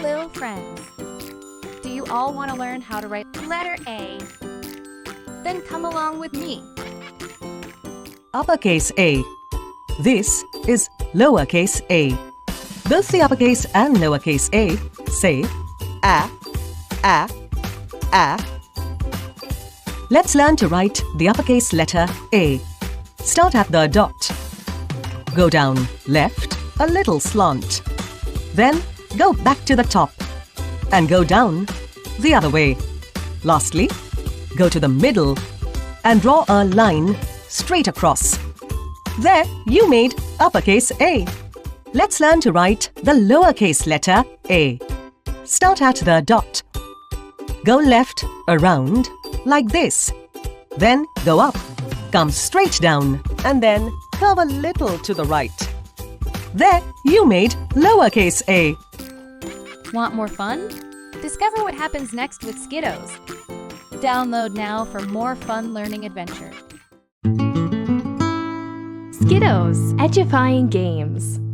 Hello, friends. Do you all want to learn how to write letter A? Then come along with me. Uppercase A. This is lowercase a. Both the uppercase and lowercase a say a, a, a. Let's learn to write the uppercase letter A. Start at the dot. Go down left a little slant. Then go back to the top and go down the other way. Lastly, go to the middle and draw a line straight across. There you made uppercase A. Let's learn to write the lowercase letter A. Start at the dot. Go left around like this. Then go up, come straight down and then curve a little to the right. There you made lowercase a. Want more fun? Discover what happens next with SKIDOS. Download now for more fun learning adventure. SKIDOS, edifying games.